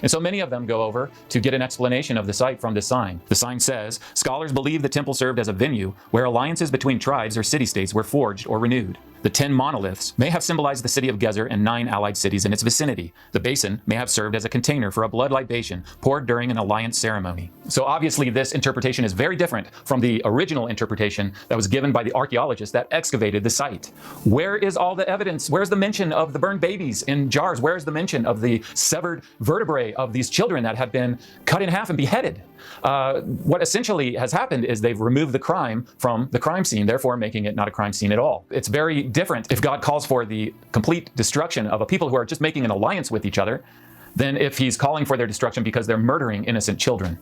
And so many of them go over to get an explanation of the site from this sign. The sign says, scholars believe the temple served as a venue where alliances between tribes or city-states were forged or renewed. The 10 monoliths may have symbolized the city of Gezer and 9 allied cities in its vicinity. The basin may have served as a container for a blood libation poured during an alliance ceremony. So obviously this interpretation is very different from the original interpretation that was given by the archaeologists that excavated the site. Where is all the evidence? Where's the mention of the burned babies in jars? Where's the mention of the severed vertebrae of these children that had been cut in half and beheaded? What essentially has happened is they've removed the crime from the crime scene, therefore making it not a crime scene at all. It's very different if God calls for the complete destruction of a people who are just making an alliance with each other than if he's calling for their destruction because they're murdering innocent children.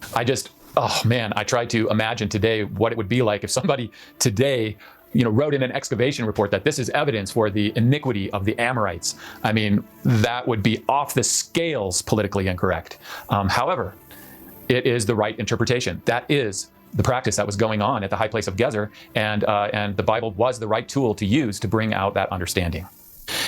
Oh man, I try to imagine today what it would be like if somebody today wrote in an excavation report that this is evidence for the iniquity of the Amorites. I mean, that would be off the scales politically incorrect. However, it is the right interpretation. That is the practice that was going on at the high place of Gezer, and the Bible was the right tool to use to bring out that understanding.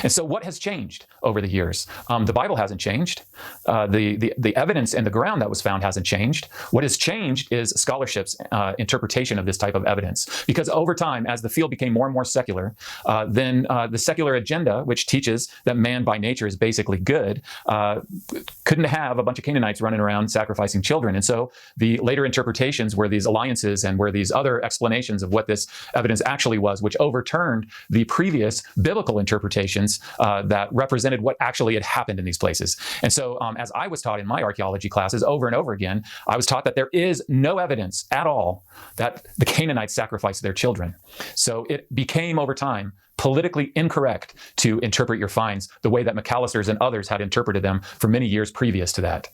And so what has changed over the years? The Bible hasn't changed. The evidence in the ground that was found hasn't changed. What has changed is scholarship's interpretation of this type of evidence. Because over time, as the field became more and more secular, then the secular agenda, which teaches that man by nature is basically good, couldn't have a bunch of Canaanites running around sacrificing children. And so the later interpretations were these alliances and were these other explanations of what this evidence actually was, which overturned the previous biblical interpretations that represented what actually had happened in these places. And so as I was taught in my archaeology classes over and over again, I was taught that there is no evidence at all that the Canaanites sacrificed their children. So it became over time politically incorrect to interpret your finds the way that McAllister's and others had interpreted them for many years previous to that.